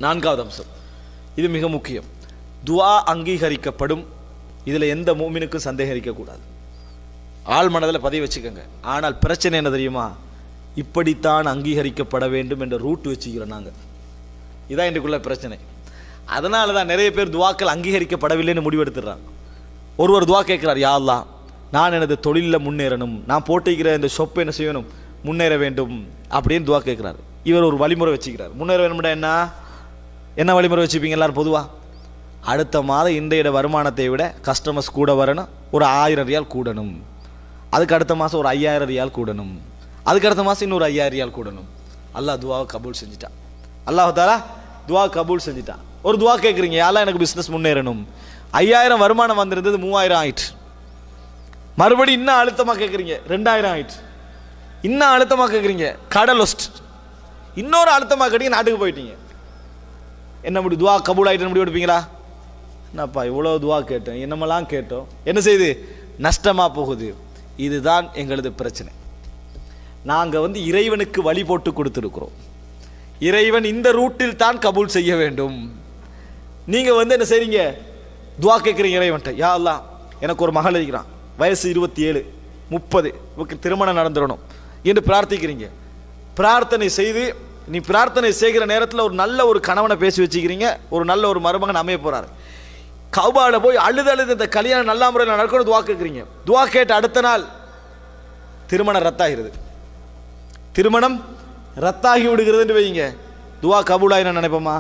நான்காவது அம்சம், இது மிக முக்கியம். துஆ அங்கீகரிக்கப்படும். இதில் எந்த மூமினுக்கும் சந்தேகிக்கக்கூடாது. ஆள் மனதில் பதிவு வச்சுக்கோங்க. ஆனால் பிரச்சனை என்ன தெரியுமா? இப்படித்தான் அங்கீகரிக்கப்பட வேண்டும் என்ற ரூட் வச்சுக்கிறோம் நாங்கள். இதான் இன்றைக்குள்ள பிரச்சனை. அதனால தான் நிறைய பேர் துவாக்கள் அங்கீகரிக்கப்படவில்லைன்னு முடிவெடுத்துடுறாங்க. ஒருவர் துவா கேட்கிறார், யா அல்லாஹ், நான் எனது தொழிலில் முன்னேறணும், நான் போட்டிக்கிற இந்த ஷொப்பை என்ன செய்யணும், முன்னேற வேண்டும் அப்படின்னு துவா கேட்குறாரு. இவர் ஒரு வழிமுறை வச்சுக்கிறார். முன்னேற வேணும்னா என்ன வழிமுறை வச்சுப்பீங்க எல்லாரும் பொதுவாக? அடுத்த மாதம் இன்றைய வருமானத்தை விட கஸ்டமர்ஸ் கூட வரணும், ஒரு 1000 ரியால் கூடணும். அதுக்கு அடுத்த மாதம் ஒரு 5000 ரியால் கூடணும். அதுக்கு அடுத்த மாதம் இன்னொரு 5000 ரியால் கூடணும். அல்லாஹ் துவாவை கபூல் செஞ்சுட்டான். அல்லாஹ் தாலா துவா கபூல் செஞ்சுட்டான். ஒரு துவா கேட்குறீங்க, யாரெல்லாம் எனக்கு பிஸ்னஸ் முன்னேறணும், 5000 வருமானம் வந்திருந்தது 3000 ஆயிட்டு. மறுபடியும் இன்னும் அழுத்தமாக கேட்குறீங்க, 2000 ஆயிட்டு. இன்னும் அழுத்தமாக கேட்குறீங்க, கடை லொஸ்ட். இன்னொரு அழுத்தமாக கேட்டீங்க, நாட்டுக்கு போயிட்டீங்க. என்ன முடி துவா கபூல் ஆகிட்டு முடி எடுப்பீங்களா? என்னப்பா இவ்வளோ துவா கேட்டோம், என்னமெல்லாம் கேட்டோம், என்ன செய்யுது? நஷ்டமாக போகுது. இதுதான் எங்களது பிரச்சனை. நாங்கள் இறைவனுக்கு வழி போட்டு கொடுத்துருக்குறோம். இறைவன் இந்த ரூட்டில் தான் கபூல் செய்ய வேண்டும். நீங்கள் என்ன செய்றீங்க? துவா கேட்குறீங்க இறைவன்ட்ட, யா அல்லாஹ், எனக்கு ஒரு மகள் இருக்கிறான், வயசு 27 30, இவருக்கு திருமணம் நடந்துடணும் என்று பிரார்த்திக்கிறீங்க. பிரார்த்தனை செய்து நீ பிரார்த்தனை செய்கிற நேரத்தில் ஒரு நல்ல ஒரு கணவனை பேசி வச்சுக்கிறீங்க, ஒரு நல்ல ஒரு மருமகன் அமைய போகிறார். கௌபாவில் போய் அழுது இந்த கல்யாணம் நல்ல முறையில் நடக்கணும் துவா கேட்குறீங்க. துவா கேட்ட அடுத்த நாள் திருமணம் ரத்தாகிறது. திருமணம் ரத்தாகி விடுகிறதுன்னு வைங்க. துவா கபூலாகி நான் நினைப்போமா?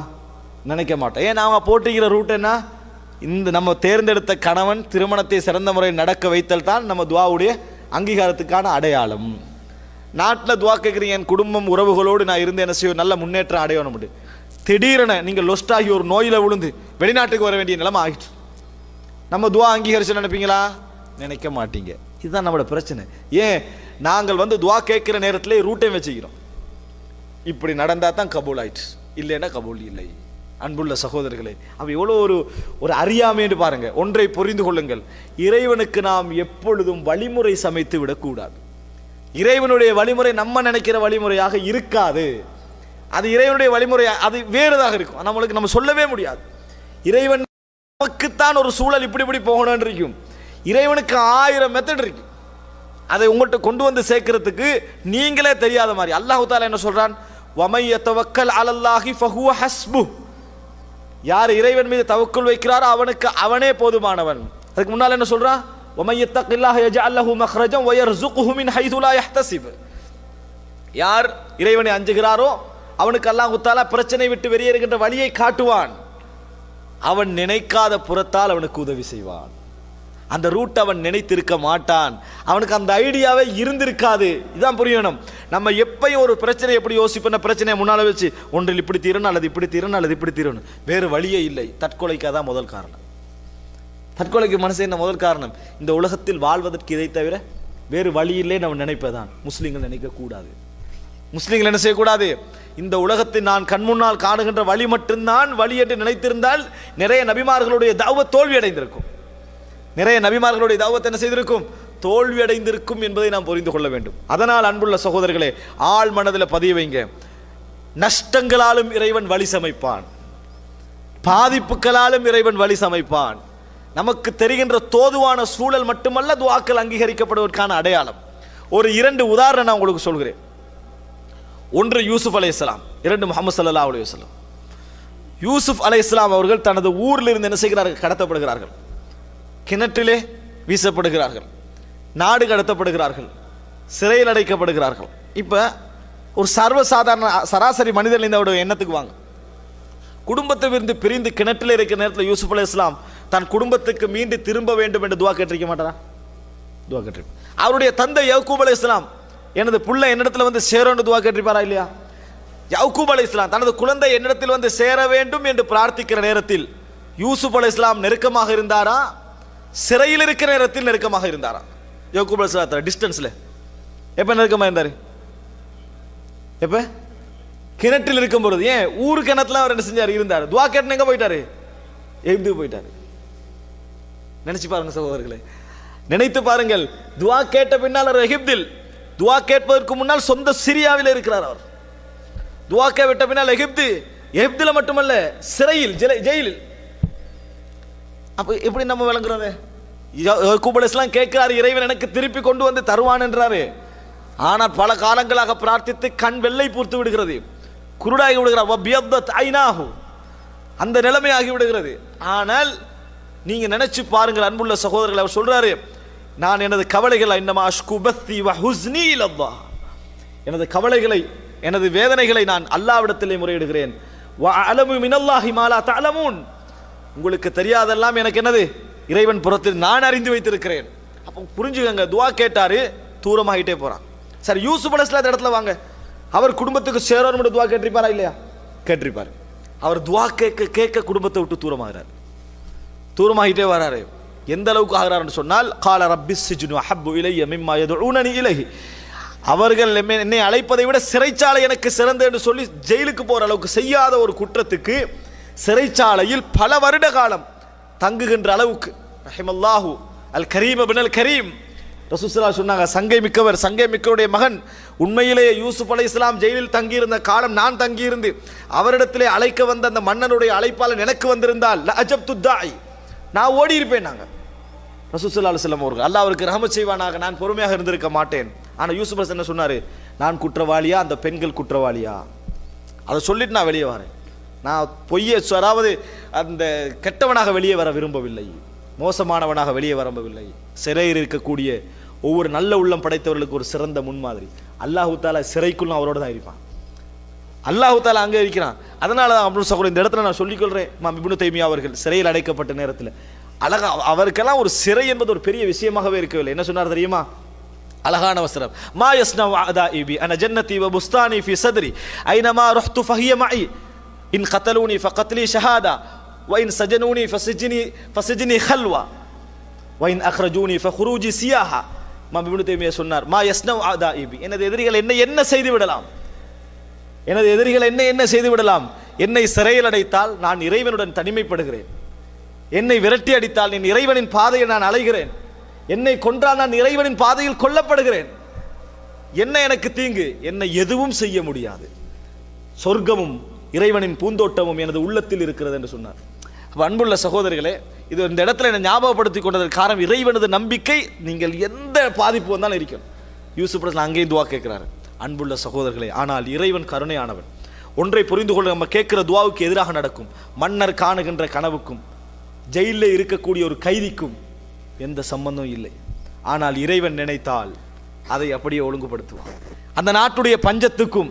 நினைக்க மாட்டேன். ஏன் நாங்கள் போட்டிக்கிற ரூட் என்ன? இந்த நம்ம தேர்ந்தெடுத்த கணவன் திருமணத்தை சிறந்த முறையில் நடக்க வைத்தல் தான் நம்ம துவாவுடைய அங்கீகாரத்துக்கான அடையாளம். நாட்டில் துவா கேட்குறீங்க, என் குடும்பம் உறவுகளோடு நான் இருந்து என்ன செய்ய நல்ல முன்னேற்றம் அடையணும். திடீரென நீங்கள் லொஸ்ட் ஆகி ஒரு நோயில் விழுந்து வெளிநாட்டுக்கு வர வேண்டிய நிலைமை ஆகிட்டு. நம்ம துவா அங்கீகரிச்சு நினைப்பீங்களா? நினைக்க மாட்டீங்க. இதுதான் நம்மளோட பிரச்சனை. ஏன் நாங்கள் துவா கேட்குற நேரத்தில் ரூட்டையும் வச்சுக்கிறோம். இப்படி நடந்தால் தான் கபூல் ஆயிட்டு, இல்லைன்னா கபூல் இல்லை. அன்புள்ள சகோதரர்களே, அப்போ எவ்வளோ ஒரு அறியாமைன்னு பாருங்க. ஒன்றை புரிந்து கொள்ளுங்கள், இறைவனுக்கு நாம் எப்பொழுதும் வழிமுறை சமைத்து விடக்கூடாது. இறைவனுடைய வழிமுறை நம்ம நினைக்கிற வழிமுறையாக இருக்காது. அது இறைவனுடைய வழிமுறை, அது வேறுதாக இருக்கும். நம்மளுக்கு நம்ம சொல்லவே முடியாது. இறைவன் நமக்குத்தான் ஒரு சூழல் இப்படி போகணும்னு இருக்கும். இறைவனுக்கு 1000 மெத்தட் இருக்கு. அதை உங்கள்கிட்ட கொண்டு வந்து சேர்க்கறதுக்கு நீங்களே தெரியாத மாதிரி. அல்லாஹ் தஆலா என்ன சொல்றான்? வமை யதவக்கல் அலல்லாஹி ஃபஹுவ ஹஸ்பு. யார் இறைவன் மீது தவக்குல் வைக்கிறாரோ அவனுக்கு அவனே போதுமானவன். அதுக்கு முன்னால் என்ன சொல்றான்? வமை யத்தகில்லாஹ யஜஅல் லஹு மக்ரஜன் வ யர்ஸுகுஹு மின் ஹைது லா யஹ்தஸிப். யார் இறைவனை அஞ்சுகிறாரோ அவனுக்கு அல்லாஹ் தஆலா பிரச்சனை விட்டு வெளியேறுகின்ற வழியை காட்டுவான். அவன் நினைக்காத புறத்தால் அவனுக்கு உதவி செய்வான். அந்த ரூட் அவன் நினைத்திருக்க மாட்டான். அவனுக்கு அந்த ஐடியாவே இருந்திருக்காது. இதான் புரியணும். நம்ம எப்பயும் ஒரு பிரச்சனை எப்படி யோசிப்போம்? பிரச்சனையை முன்னால் வச்சு ஒன்றில் இப்படி தீரணும் அல்லது இப்படி தீரணும் அல்லது இப்படி தீரணும், வேறு வழியே இல்லை. தற்கொலைக்காக தான் முதல் காரணம். தற்கொலைக்கு மனசு என்ன முதல் காரணம்? இந்த உலகத்தில் வாழ்வதற்கு இதை தவிர வேறு வழி இல்லை நம்ம நினைப்பதான். முஸ்லீம்கள் நினைக்கக்கூடாது. முஸ்லீம்கள் என்ன செய்யக்கூடாது? இந்த உலகத்தை நான் கண்முன்னால் காணுகின்ற வழி மட்டும்தான் வழி என்று நினைத்திருந்தால் நிறைய நபிமார்களுடைய தாவத் தோல்வி அடைந்திருக்கும். நிறைய நபிமார்களுடைய தாவத் என்ன செய்திருக்கும்? தோல்வி அடைந்திருக்கும் என்பதை நாம் புரிந்து கொள்ள வேண்டும். அதனால் அன்புள்ள சகோதரர்களே, ஆள் மனதில் பதிய வைங்க. நஷ்டங்களாலும் இறைவன் வழி சமைப்பான், பாதிப்புகளாலும் இறைவன் வழி சமைப்பான். நமக்கு தெரிகின்ற தோதுவான சூழல் மட்டுமல்ல துஆக்கள் அங்கீகரிக்கப்படுவதற்கான அடையாளம். ஒரு 2 உதாரணம் நான் உங்களுக்கு சொல்கிறேன். ஒன்று யூசுப் அலைஹிஸ்ஸலாம், 2 முஹம்மது ஸல்லல்லாஹு அலைஹி வஸல்லம். யூசுப் அலைஹிஸ்ஸலாம் அவர்கள் தனது ஊரில் இருந்து என்ன செய்கிறார்கள்? கடத்தப்படுகிறார்கள். கிணற்றிலே வீசப்படுகிறார்கள், நாடு கடத்தப்படுகிறார்கள், சிறையில் அடைக்கப்படுகிறார்கள். இப்போ ஒரு சர்வசாதாரண சராசரி மனிதன் இந்த எண்ணத்துக்கு வாங்க. குடும்பத்தை இருந்து பிரிந்து கிணற்றில் இருக்கிற நேரத்தில் யூசுப் அலைஹிஸ்ஸலாம் தன் குடும்பத்துக்கு மீண்டு திரும்ப வேண்டும் என்று துவா கேட்டிருக்க மாட்டாரா? துவா கேட்டிருப்பார். அவருடைய தந்தை யாக்கூப் அலைஹிஸ்ஸலாம், எனது புள்ள என்னிடத்தில் சேரணும் துவா கேட்டிருப்பாரா இல்லையா? யாக்கூப் அலைஹிஸ்ஸலாம் தனது குழந்தை என்னிடத்தில் சேர வேண்டும் என்று பிரார்த்திக்கிற நேரத்தில் யூசுப் அலைஹிஸ்ஸலாம் நெருக்கமாக இருந்தாரா? சிறையில் இருக்கிற நேரத்தில் நெருக்கமாக இருந்தாரா? யாக்கூப் அலைஹிஸ்ஸலாம் டிஸ்டன்ஸ்ல எப்ப நெருக்கமாக இருந்தாரு? எப்ப? கிணற்றில் இருக்கும் பொழுது. ஏன் ஊரு கிணத்துல அவர் என்ன செஞ்சார்? இருந்தார். துவா கேட்டு எங்க போயிட்டாரு? எகிப்து போயிட்டாரு. நினைச்சு பாருங்க சகோதரர்களே, நினைத்து பாருங்கள். துவா கேட்ட பின்னால் அவர் எகிப்தில், துவா கேட்பதற்கு முன்னால் சொந்த சிரியாவில் இருக்கிறார். அவர் துவா விட்ட பின்னால் எகிப்து, எகிப்தில் மட்டுமல்ல, சிறையில், ஜெயிலில். அப்ப எப்படி நம்ம விளங்குறது? யாக்கூப் அலைஹிஸ்ஸலாம் கேட்கிறாரு, இறைவன் எனக்கு திருப்பி கொண்டு வந்து தருவான் என்றாரு. ஆனால் பல காலங்களாக பிரார்த்தித்து கண் வெள்ளை பூர்த்து விடுகிறது, குருடாகி விடுகிறார், அந்த நிலைமையாகி விடுகிறது. ஆனால் நீங்க நினைச்சு பாருங்கள் அன்புள்ள சகோதரர்கள், அவர் சொல்றாரு, நான் எனது கவலைகளை எனது கவலைகளை, எனது வேதனைகளை நான் அல்லாஹ்விடத்திலே முறையிடுகிறேன். உங்களுக்கு தெரியாதெல்லாம் எனக்கு என்னது இறைவன் புறத்தில் நான் அறிந்து வைத்திருக்கிறேன். அப்போ புரிஞ்சுக்கங்க, துவா கேட்டாரு, தூரமாகிட்டே போறான். சரி, யூசுப் அலைஹிஸ்ஸலாம் அந்த இடத்துல வாங்க, அவர் குடும்பத்துக்கு சேரணும் துவா கேட்டிருப்பாரா இல்லையா? கேட்டிருப்பாரு. அவர் துவா கேட்க கேட்க குடும்பத்தை விட்டு தூரமாகிறார், தூரமாகிட்டே வராரு. எந்த அளவுக்கு ஆகிறார்னு சொன்னால், கால ரப்பிஸ் சிஜ்னு அஹப்பு இலைய மிம்மா யதுஊனனி இலைஹி, அவர்கள் என்னை அழைப்பதை விட சிறைச்சாலை எனக்கு சிறந்தது என்று சொல்லி ஜெயிலுக்கு போற அளவுக்கு, செய்யாத ஒரு குற்றத்துக்கு சிறைச்சாலையில் பல வருட காலம் தங்குகின்ற அளவுக்கு. ரஹிமல்லாஹு அல் கரீம் இப்னு அல் கரீம், ரசூல் ஸல்லல்லாஹு அலைஹி சொன்னாங்க, சங்கை மிக்கவர், சங்கை மிக்கவருடைய மகன். உண்மையிலேயே யூசுப் அலைஹிஸ்ஸலாம் ஜெயிலில் தங்கியிருந்த காலம் நான் தங்கியிருந்து அவரிடத்திலே அழைக்க வந்த அந்த மன்னனுடைய அழைப்பாளன் எனக்கு வந்திருந்தால் லஅஜப்து தாஇ, நான் ஓடி இருப்பேன். நாங்க ரசூல் ஸல்லல்லாஹு அலைஹி வஸல்லம் அவர்கள், அல்லாஹ் அவருக்கு ரஹமத் செய்வானாக, நான் பொறுமையாக இருந்திருக்க மாட்டேன். ஆனா யூசுப் அலைஹிஸ்ஸலாம் என்ன சொன்னாரு? நான் குற்றவாளியா, அந்த பெண்கள் குற்றவாளியா? அதை சொல்லிட்டு நான் வெளியே வரேன். நான் பொய்யை, அதாவது அந்த கெட்டவனாக வெளியே வர விரும்பவில்லை, மோசமானவனாக வெளியே வரவில்லை. சிறையில் இருக்கக்கூடிய ஒவ்வொரு நல்ல உள்ளம் படைத்தவர்களுக்கு ஒரு சிறந்த முன்மாதிரி. அல்லாஹு தாலா சிறைக்குள்ளும் அவரோட தான் இருப்பான், அல்லாஹு தாலா அங்கே இருக்கிறான். அதனால தான் அப்படின்னு சொல்கிறேன், இந்த இடத்துல நான் சொல்லிக்கொள்கிறேன், இமாம் இப்னு தைமியா அவர்கள் சிறையில் அடைக்கப்பட்ட நேரத்தில் அழகா, அவருக்கெல்லாம் ஒரு சிறை என்பது ஒரு பெரிய விஷயமாகவே இருக்கவில்லை. என்ன சொன்னார் தெரியுமா? அழகான வசனம், மா யஸ்னவு அதாஇபி அன ஜன்னதி வ புஸ்தானி ஃபி சத்ரி ஐனமா ரஹ்து ஃபஹிய மஇ இன் கதலூனி ஃபகத்லி ஷஹாதா வ இன் சஜனூனி ஃபஸஜ்னி ஹல்வா வ இன் அக்ரஜூனி ஃபஹுரூஜி சியாஹா. இமாம் இப்னு தைமியா சொன்னார், மா யஸ்னவு அதாஇபி, எனது எதிரிகள் என்ன செய்து விடலாம், எனது எதிரிகள் என்ன செய்து விடலாம். என்னை சிறையில் அடைத்தால் நான் இறைவனுடன் தனிமைப்படுகிறேன், என்னை விரட்டி அடித்தால் என் இறைவனின் பாதையை நான் அலைகிறேன், என்னை கொன்றால் நான் இறைவனின் பாதையில் கொல்லப்படுகிறேன். என்ன எனக்கு தீங்கு? என்னை எதுவும் செய்ய முடியாது, சொர்க்கமும் இறைவனின் பூந்தோட்டமும் எனது உள்ளத்தில் இருக்கிறது என்று சொன்னார். அன்புள்ள சகோதரிகளே, இது இந்த இடத்துல என்ன ஞாபகப்படுத்திக் கொண்டதற்கு காரணம் இறைவனது நம்பிக்கை. நீங்கள் எந்த பாதிப்பு வந்தாலும் இருக்கும். யூசுப் அலைஹிஸ்ஸலாம் அங்கேயும் துவா கேட்கிறாரு. அன்புள்ள சகோதரர்களே, ஆனால் இறைவன் கருணையானவன். ஒன்றை புரிந்து கொள்ள, நம்ம கேட்கிற துவாவுக்கு எதிராக நடக்கும். மன்னர் காணுகின்ற கனவுக்கும் ஜெயிலில் இருக்கக்கூடிய ஒரு கைதிக்கும் எந்த சம்பந்தம் இல்லை. ஆனால் இறைவன் நினைத்தால் அதை அப்படியே ஒழுங்குபடுத்துவான். அந்த நாட்டுடைய பஞ்சத்துக்கும்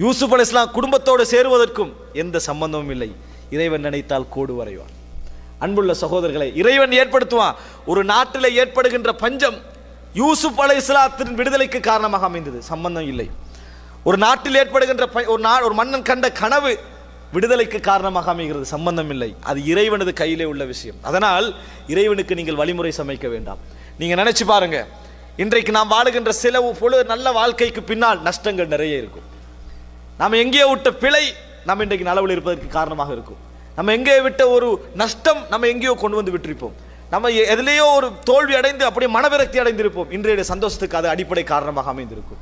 யூசுப் அலைஹிஸ்ஸலாம் குடும்பத்தோடு சேருவதற்கும் எந்த சம்பந்தமும் இல்லை. இறைவன் நினைத்தால் கோடு வரைவான். அன்புள்ள சகோதரர்களை, இறைவன் ஏற்படுத்துவான். ஒரு நாட்டில் ஏற்படுகின்ற பஞ்சம் யூசுப் அலைஹிஸ்ஸலாத்தின் விடுதலைக்கு காரணமாக அமைந்தது, சம்பந்தம் இல்லை. ஒரு நாட்டில் ஏற்படுகின்ற ஒரு மன்னன் கண்ட கனவு விடுதலைக்கு காரணமாக அமைகிறது, சம்பந்தம் இல்லை. அது இறைவனது கையிலே உள்ள விஷயம். அதனால் இறைவனுக்கு நீங்கள் வழிமுறை சமைக்க வேண்டாம். நீங்க நினைச்சு பாருங்க, இன்றைக்கு நாம் வாழுகின்ற சில பொழுது நல்ல வாழ்க்கைக்கு பின்னால் நஷ்டங்கள் நிறைய இருக்கும். நாம் எங்கேயோ விட்ட பிழை நம்ம இன்றைக்கு நலவில் இருப்பதற்கு காரணமாக இருக்கும். நம்ம எங்கே விட்ட ஒரு நஷ்டம் நம்ம எங்கேயோ கொண்டு வந்து விட்டிருப்போம். நம்ம எதிலேயோ ஒரு தோல்வி அடைந்து அப்படியே மனவிரக்தி அடைந்திருப்போம். இன்றைய சந்தோஷத்துக்கு அது அடிப்படை காரணமாக அமைந்திருக்கும்.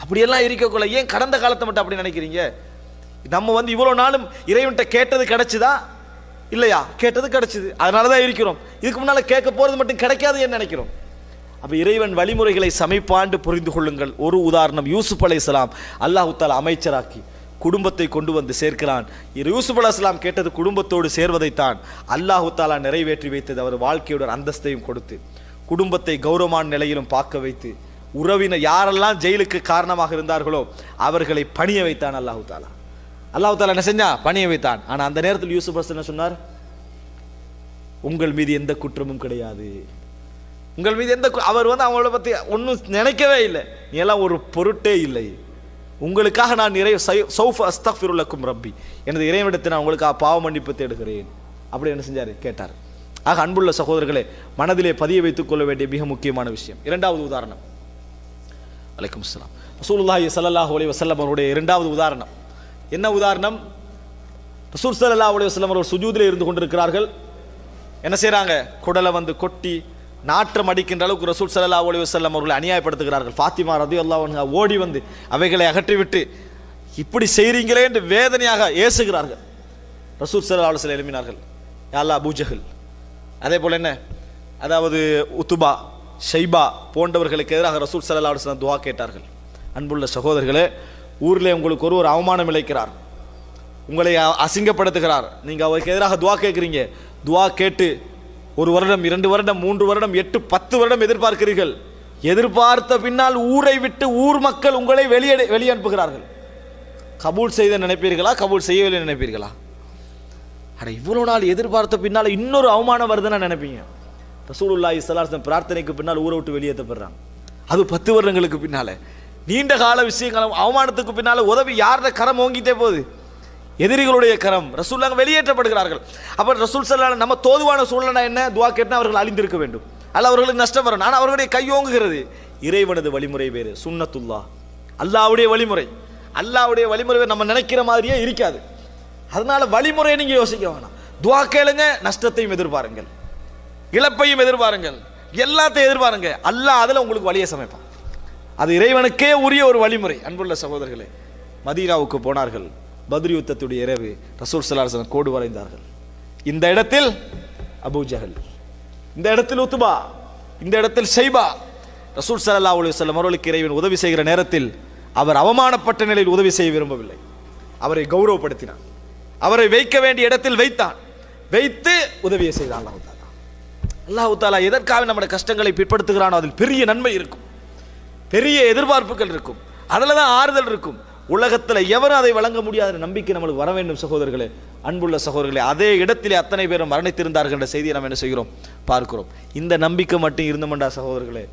அப்படியெல்லாம் இருக்கக்குள்ள ஏன் கடந்த காலத்தை மட்டும் அப்படி நினைக்கிறீங்க? நம்ம இவ்வளவு நாளும் இறைவன்கிட்ட கேட்டது கிடைச்சுதா இல்லையா? கேட்டது கிடைச்சது, அதனாலதான் இருக்கிறோம். இதுக்கு முன்னால கேட்க போறது மட்டும் கிடைக்காது என்று நினைக்கிறோம். அப்ப இறைவன் வழிமுறைகளை சமைப்பாண்டு புரிந்து கொள்ளுங்கள். ஒரு உதாரணம், யூசுப் அலைஹிஸ்ஸலாம் அல்லாஹ் தஆலா அமைச்சராக்கி குடும்பத்தை கொண்டு வந்து சேர்க்கிறான். யூசுப் அலைஹிஸ்ஸலாம் கேட்டது குடும்பத்தோடு சேர்வதைத்தான் அல்லாஹ் தஆலா நிறைவேற்றி வைத்தது. அவர் வாழ்க்கையோட அந்தஸ்தையும் கொடுத்து குடும்பத்தை கௌரவமான நிலையிலும் பார்க்க வைத்து உறவினர் யாரெல்லாம் ஜெயிலுக்கு காரணமாக இருந்தார்களோ அவர்களை பணிய வைத்தான் அல்லாஹ் தஆலா. அல்லாஹ் தஆலா என்ன செஞ்சா? பணிய வைத்தான். ஆனா அந்த நேரத்தில் யூசுப் அலைஹிஸ்ஸலாம் என்ன சொன்னார்? உங்கள் மீது எந்த குற்றமும் கிடையாது, உங்கள் மீது எந்த, அவர் அவங்கள பத்தி ஒன்றும் நினைக்கவே இல்லை, நீ எல்லாம் ஒரு பொருட்டே இல்லை, உங்களுக்காக நான் சௌஃப அஸ்தக்ஃபிரு லக்கும் ரப்பி, எனது இறைவனிடத்தை நான் உங்களுக்காக பாவ மன்னிப்பு தேடுகிறேன். அப்படி என்ன செஞ்சாரு? கேட்டார். ஆக அன்புள்ள சகோதரர்களே, மனதிலே பதிய வைத்துக் கொள்ள வேண்டிய மிக முக்கியமான விஷயம். இரண்டாவது உதாரணம், அலைக்கும் அஸ்ஸலாம், ரசூலுல்லாஹி ஸல்லல்லாஹு அலைஹி வஸல்லம் அவருடைய இரண்டாவது உதாரணம். என்ன உதாரணம்? ரசூல் ஸல்லல்லாஹு அலைஹி வஸல்லம் அவர்கள் சுஜூதிலே இருந்து கொண்டிருக்கிறார்கள். என்ன செய்யறாங்க? குடலை கொட்டி நாற்றம் அடிக்கின்ற அளவுக்கு ரசூல் ஸல்லல்லாஹு அலைஹி வஸல்லம் அவர்களை அநியாயப்படுத்துகிறார்கள். ஃபாத்திமா ரலியல்லாஹு அன்ஹா ஓடி வந்து அவைகளை அகற்றிவிட்டு இப்படி செய்றீங்களே என்று வேதனையாக ஏசுகிறார்கள். ரசூல் ஸல்லல்லாஹு அலைஹி வஸல்லம் எழுப்பினார்கள், யா அல்லாஹ் அபூஜஹல், அதே போல் என்ன, அதாவது உத்துபா, ஷைபா போன்றவர்களுக்கு எதிராக ரசூல் ஸல்லல்லாஹு அலைஹி வஸல்லம் துஆ கேட்டார்கள். அன்புள்ள சகோதரர்களே, ஊரில் உங்களுக்கு ஒரு அவமானம் இழைக்கிறார், உங்களை அசிங்கப்படுத்துகிறார், நீங்கள் அவருக்கு எதிராக துஆ கேட்குறீங்க. துஆ கேட்டு 1 வருடம் 2 வருடம் 3 வருடம் 8 10 வருடம் எதிர்பார்க்கிறீர்கள். எதிர்பார்த்த பின்னால் ஊரை விட்டு ஊர் மக்கள் உங்களை வெளியே அனுப்புகிறார்கள். கபூல் செய்த நினைப்பீர்களா, கபூல் செய்யவில்லை நினைப்பீர்களா? அட, இவ்வளோ நாள் எதிர்பார்த்த பின்னால் இன்னொரு அவமானம் வருதுன்னு நினைப்பீங்க. ரசூலுல்லாஹி ஸல்லல்லாஹு அலைஹி வஸல்லம் பிரார்த்தனைக்கு பின்னால் ஊரை விட்டு வெளியேற்றப்படுறாங்க. அது 10 வருடங்களுக்கு பின்னால, நீண்ட கால விஷயங்களும் அவமானத்துக்கு பின்னால உதவி யாரோட கரம் ஓங்கிட்டே போகுது? எதிரிகளுடைய கரம். ரசூலுல்லாஹ் வெளியேற்றப்படுகிறார்கள். அப்ப ரசூல் ஸல்லல்லாஹு நம்ம தோதுவான சூழ்நிலை என்ன? துஆ கேட்டா அவர்கள் அழிந்திருக்க வேண்டும், அல்ல அவர்களுக்கு நஷ்டம் வரும். ஆனால் அவர்களுடைய கையோங்குகிறது. இறைவனது வழிமுறை வேறு, சுன்னத்துல்லாஹ், அல்லாஹ்வுடைய வழிமுறை. அல்லாஹ்வுடைய வழிமுறை நம்ம நினைக்கிற மாதிரியே இருக்காது. அதனால வழிமுறையை நீங்க யோசிக்க வேணாம். துஆ கேளுங்க, நஷ்டத்தையும் எதிர்பாருங்கள், இழப்பையும் எதிர்பாருங்கள், எல்லாத்தையும் எதிர்பாருங்க. அல்லாஹ் அதுல உங்களுக்கு வழியை சமைப்பான். அது இறைவனுக்கே உரிய ஒரு வழிமுறை. அன்புள்ள சகோதரர்களே, மதீனாவுக்கு போனார்கள். பத்ர் யுத்தத்துடைய இரவு ரசூல் ஸல்லல்லாஹு அலைஹி வஸல்லம் கோடு வரைந்தார்கள். இந்த இடத்தில் அபூஜஹல், இந்த இடத்தில் உத்பா, இந்த இடத்தில் ஷைபா. ரசூல் ஸல்லல்லாஹு அலைஹி வஸல்லம் அவர்களுக்கு இறைவன் உதவி செய்கிற நேரத்தில் அவர் அவமானப்பட்ட நிலையில் உதவி செய்ய விரும்பவில்லை. அவரை கௌரவப்படுத்தினான், அவரை வைக்க வேண்டிய இடத்தில் வைத்தான், வைத்து உதவியை செய்தான். அல்லாஹ் தஆலா எதற்காக நம்முடைய கஷ்டங்களை பிற்படுத்துகிறானோ அதில் பெரிய நன்மை இருக்கும், பெரிய எதிர்பார்ப்புகள் இருக்கும், அதில் தான் ஆறுதல் இருக்கும். உலகத்தில் எவரும் அதை வழங்க முடியாத நம்பிக்கை நம்மளுக்கு வர வேண்டும் சகோதரர்களே. அன்புள்ள சகோதரர்களே, அதே இடத்திலே அத்தனை பேரும் மரணித்திருந்தார்கள் என்ற செய்தியை நம்ம என்ன செய்கிறோம், பார்க்கிறோம். இந்த நம்பிக்கை மட்டும் இருந்தோம்டா சகோதரர்களே,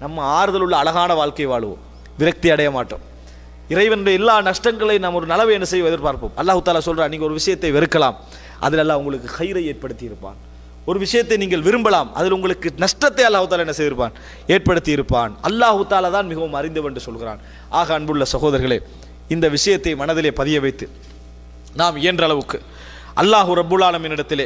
நம்ம ஆறுதல் உள்ள அழகான வாழ்க்கை வாழுவோம், விரக்தி அடைய மாட்டோம். இறைவனுடைய எல்லா நஷ்டங்களையும் நம்ம ஒரு நலவை என்ன செய்ய எதிர்பார்ப்போம். அல்லாஹ் தஆலா சொல்றான், நீங்கள் ஒரு விஷயத்தை வெறுக்கலாம், அதில் அல்லாஹ் உங்களுக்கு கைரை ஏற்படுத்தி இருப்பான். ஒரு விஷயத்தை நீங்கள் விரும்பலாம், அதில் உங்களுக்கு நஷ்டத்தை அல்லாஹ் தஆலா என்ன செய்திருப்பான், ஏற்படுத்தி இருப்பான். அல்லாஹ் தஆலா தான் மிகவும் அறிந்தவன் என்று சொல்கிறான். ஆக அன்புள்ள சகோதரர்களே, இந்த விஷயத்தை மனதிலே பதிய வைத்து நாம் இயன்ற அளவுக்கு அல்லாஹ் ரப்புல் ஆலமீனிடத்திலே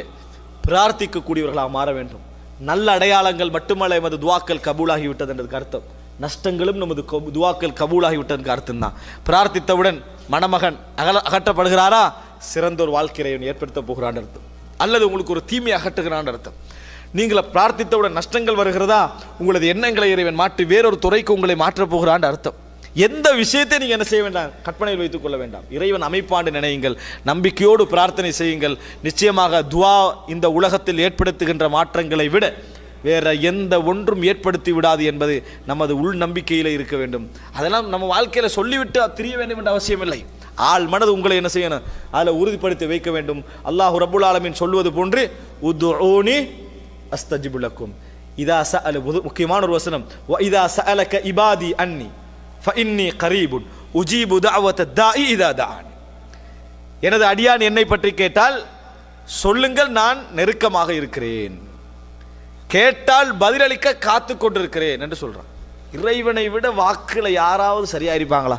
பிரார்த்திக்கக்கூடியவர்களாக மாற வேண்டும். நல்ல அடையாளங்கள் மட்டுமல்ல எமது துஆக்கள் கபூலாகிவிட்டது என்றதுக்கு அர்த்தம், நஷ்டங்களும் நமது துஆக்கள் கபூலாகிவிட்டதுக்கு அர்த்தம் தான். பிரார்த்தித்தவுடன் மணமகன் அகற்றப்படுகிறாரா, சிறந்த ஒரு வாழ்க்கையை ஏற்படுத்த போகிறான் அர்த்தம். அல்லது உங்களுக்கு ஒரு தீமை அகற்றுகிறான் அர்த்தம். நீங்கள் பிரார்த்தித்தவுடன் நஷ்டங்கள் வருகிறதா, உங்களது எண்ணங்களை இறைவன் மாற்றி வேறொரு துறைக்கு உங்களை மாற்றப் போகிறான் அர்த்தம். எந்த விஷயத்தை நீங்கள் என்ன செய்ய வேண்டாம், கற்பனையில் வைத்துக் கொள்ள வேண்டாம். இறைவன் அமைப்பாண்டு நினையுங்கள், நம்பிக்கையோடு பிரார்த்தனை செய்யுங்கள். நிச்சயமாக துஆ இந்த உலகத்தில் ஏற்படுத்துகின்ற மாற்றங்களை விட வேற எந்த ஒன்றும் ஏற்படுத்தி விடாது என்பது நமது உள் நம்பிக்கையில் இருக்க வேண்டும். அதெல்லாம் நம்ம வாழ்க்கையில் சொல்லிவிட்டு தெரிய வேண்டும் என்ற அவசியம் இல்லை. ஆள் மனது உங்களை என்ன செய்யணும், அதில் உறுதிப்படுத்தி வைக்க வேண்டும். அல்லாஹ் ரப்புல் ஆலமீன் சொல்வது போன்று உதுஊனி அஸ்தஜிபு லக்கும். இதா சஅல, முக்கியமான ஒரு வசனம், வ இதா சஅலக இபாதி அன்னி ஃபஇன்னி கரீபுன் உஜீபு தஅவத தாஇ இதா தஆன். எனது அடியான் என்னை பற்றி கேட்டால் சொல்லுங்கள், நான் நெருக்கமாக இருக்கிறேன், கேட்டால் பதிலளிக்க காத்து கொண்டிருக்கிறேன் என்று சொல்றான். இறைவனை விட வாக்குல யாராவது சரியா இருப்பாங்களா?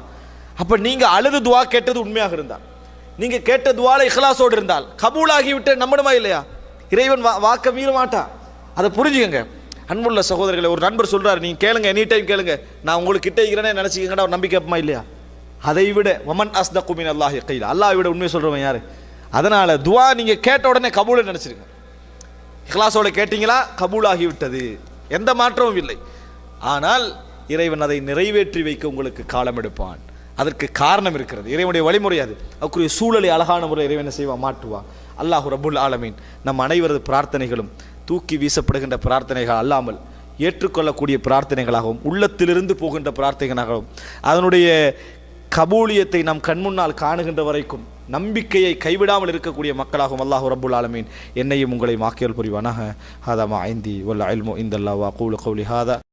அப்ப நீங்க அழுது துஆ கேட்டது உண்மையாக இருந்தால், நீங்க கேட்ட துஆல இஹ்லாஸோடு இருந்தால், கபூலாகிவிட்ட நம்பணுமா இல்லையா? இறைவன் வாக்க மீற மாட்டான். அதை புரிஞ்சுக்கங்க. அன்புள்ள சகோதரர்களை, ஒரு நண்பர் சொல்றாரு, நீங்க கேளுங்க, எனி டைம் கேளுங்க, நான் உங்களுக்கு கிட்ட இருக்கிறேனே நினைச்சுக்கங்கடா, ஒரு நம்பிக்கை அப்பமா இல்லையா? அதை விட வமன் அஸ்தகு மின் அல்லாஹி கீலா, அல்லாஹ் விட உண்மை சொல்றவன் யாரு? அதனால துஆ நீங்க கேட்ட உடனே கபூல் நினைச்சிருங்க. இஹ்லாஸோட கேட்டீங்களா, கபூலாகி விட்டது, எந்த மாற்றமும் இல்லை. ஆனால் இறைவன் அதை நிறைவேற்றி வைக்க உங்களுக்கு காலம் எடுப்பான். அதற்கு காரணம் இருக்கிறது, இறைவனுடைய வழிமுறை அது. அதுக்குரிய சூழலை அழகான முறை இறைவனை செய்வான், மாற்றுவான். அல்லாஹ் ரப்புல் ஆலமீன் நம் அனைவரது பிரார்த்தனைகளும் தூக்கி வீசப்படுகின்ற பிரார்த்தனைகள் அல்லாமல் ஏற்றுக்கொள்ளக்கூடிய பிரார்த்தனைகளாகவும் உள்ளத்திலிருந்து போகின்ற பிரார்த்தனைகளாகவும் அதனுடைய கபூலியத்தை நாம் கண்முன்னால் காணுகின்ற வரைக்கும் நம்பிக்கையை கைவிடாமல் இருக்கக்கூடிய மக்களாகவும் அல்லாஹ் ரப்புல் ஆலமீன் என்னையும் உங்களை மாக்கியல் புரிவானாக. ஹாதா மா இந்தி வல் இல்மு இந்தல்லாஹ் வ அகூலு கௌலி ஹாதா.